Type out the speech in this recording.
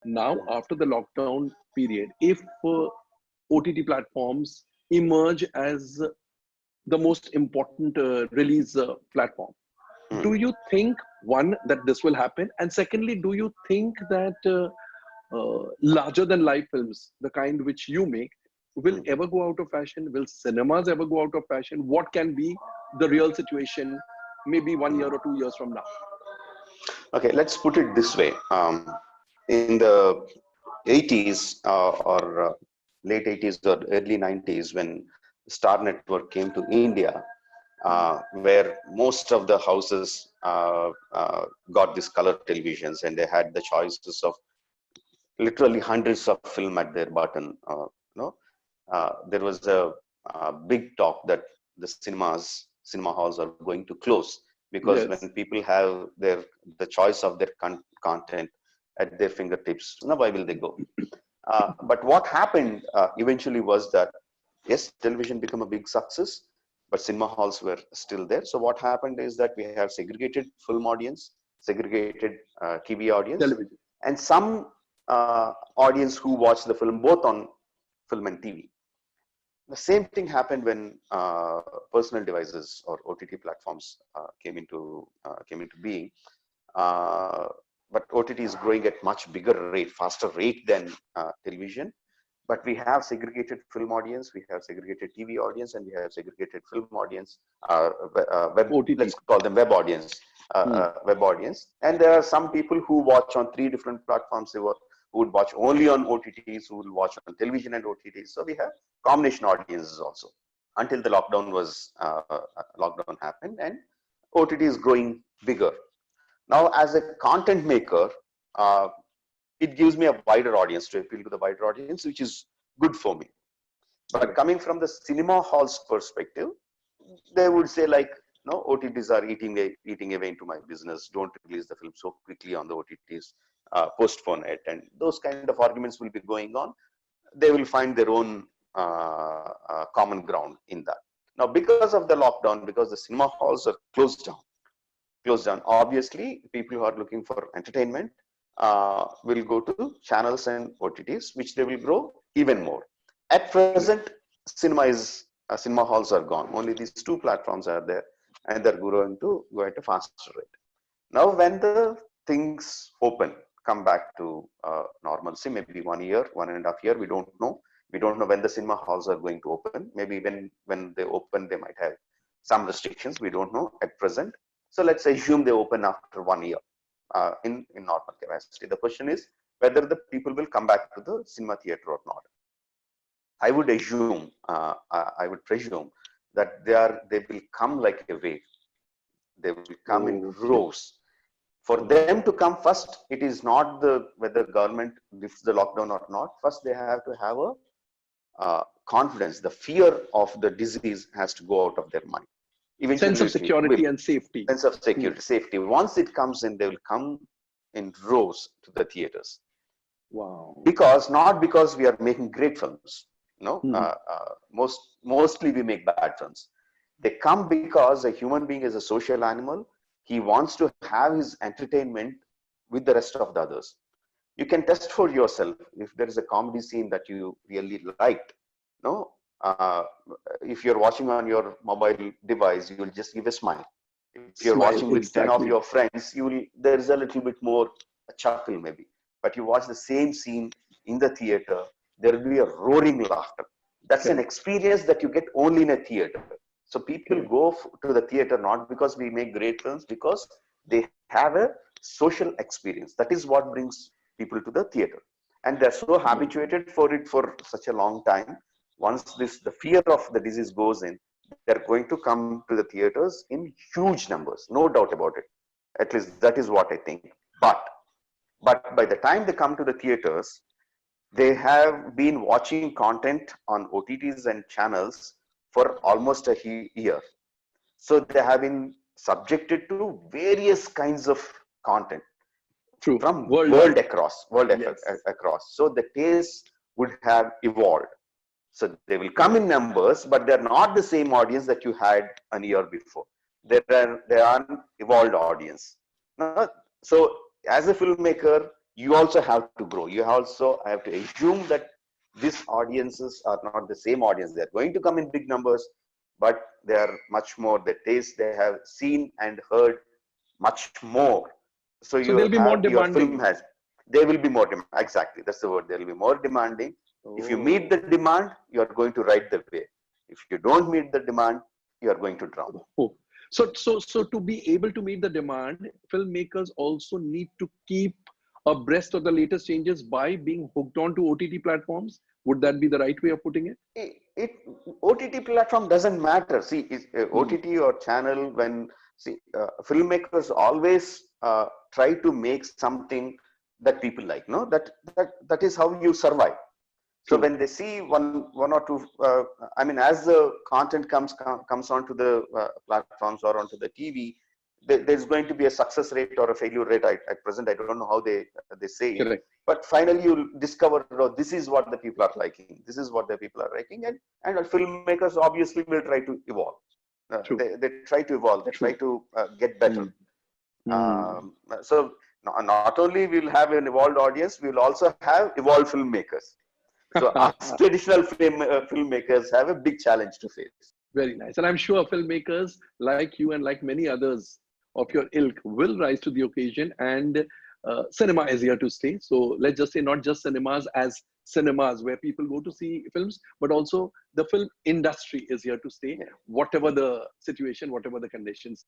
now after the lockdown period, if OTT platforms emerge as the most important release platform, do Hmm. you think, one, that this will happen, and secondly, do you think that larger than life films, the kind which you make, will Hmm. ever go out of fashion? Will cinemas ever go out of fashion? What can be the real situation maybe 1 year or 2 years from now? Okay, let's put it this way. In the 80s or late 80s or early 90s, when Star Network came to India, where most of the houses got these color televisions, and they had the choices of literally hundreds of film at their button. There was a big talk that the cinema halls are going to close, because when Yes. people have the choice of their content at their fingertips, why will they go? But what happened eventually was that, yes, television became a big success, but cinema halls were still there. So what happened is that we have segregated film audience, segregated TV audience, Television. and some audience who watch the film both on film and TV. The same thing happened when personal devices or OTT platforms came into being. Uh, but OTT is growing at much bigger rate, faster rate than television. But we have segregated film audience, we have segregated TV audience, and we have segregated film audience, web, OTT. let's call them web audience, Hmm. web audience. And there are some people who watch on 3 different platforms. Who would watch only on OTTs, who will watch on television and OTTs. So we have combination audiences also. Until the lockdown happened, and OTT is growing bigger. Now, as a content maker, uh, it gives me a wider audience to appeal to the wider audience, which is good for me. But Correct. coming from the cinema halls perspective, they would say like, no, OTTs are eating away into my business. Don't release the film so quickly on the OTTs. Postpone it, and those kind of arguments will be going on. They will find their own common ground in that. Now, because of the lockdown, because the cinema halls are closed down. Obviously, people who are looking for entertainment will go to channels and OTTs, which they will grow even more. At Correct. present, cinema halls are gone. Only these 2 platforms are there, and they're going to go at a faster rate. Now, when the things open, come back to normalcy, maybe 1 year, 1.5 years, we don't know. We don't know when the cinema halls are going to open. Maybe when they open, they might have some restrictions. We don't know at present. So let's assume they open after 1 year in normal capacity. The question is whether the people will come back to the cinema theater or not. I would assume, I would presume that they will come like a wave. They will come in Okay. rows. For them Okay. to come first, it is not whether government lifts the lockdown or not. First, they have to have a confidence. The fear of the disease has to go out of their mind. Sense Eventually, of it will. security and safety. Sense of Hmm. security, safety. Once it comes in, they will come in rows to the theaters. Wow. Not because we are making great films. No, Hmm. mostly we make bad films. They come because a human being is a social animal. He wants to have his entertainment with the rest of the others. You can test for yourself if there is a comedy scene that you really liked. No, if you're watching on your mobile device, you will just give a smile. If you're Smile. watching with 10 of Exactly. your friends, there is a little bit more a chuckle maybe. But you watch the same scene in the theater, there will be a roaring laughter. That's an Correct. experience that you get only in a theater. So people Correct. go to the theater not because we make great films, because they have a social experience. That is what brings people to the theater, and they're so Wonderful. habituated for it for such a long time. Once the fear of the disease goes in, they're going to come to the theaters in huge numbers, no doubt about it. At least that is what I think. But by the time they come to the theaters, they have been watching content on OTTs and channels for almost a year. So they have been subjected to various kinds of content True. from Worldwide. world Yes. across. So the taste would have evolved. So they will come in numbers, but they're not the same audience that you had a year before. They are an evolved audience. So as a filmmaker, you also have to grow. You also have to assume that these audiences are not the same audience. They're going to come in big numbers, but they are much more the taste. They have seen and heard much more. So So you they'll be more have your film demanding. has, they will be more exactly, that's the word. They will be more demanding. If you meet the Oh. demand, you are going to ride the wave. If you don't meet the demand, you are going to drown. Oh. So to be able to meet the demand, filmmakers also need to keep abreast of the latest changes by being hooked on to OTT platforms. Would that be the right way of putting it? It OTT platform doesn't matter. See, Hmm. OTT or channel, when see filmmakers always try to make something that people like. No, that is how you survive. So True. when they see one or two, I mean, as the content comes onto the platforms or onto the TV, there's going to be a success rate or a failure rate. At present, I don't know how they say it, Correct. but finally you'll discover, oh, this is what the people are liking. This is what the people are liking, and filmmakers obviously will try to evolve. True. They try to evolve. They try True. to get better. Hmm. Hmm. So not only we'll have an evolved audience, we'll also have evolved filmmakers. So us traditional filmmakers have a big challenge to face. Very nice. And I'm sure filmmakers like you and like many others of your ilk will rise to the occasion, and cinema is here to stay. So let's just say not just cinemas as cinemas where people go to see films, but also the film industry is here to stay, Yeah. whatever the situation, whatever the conditions.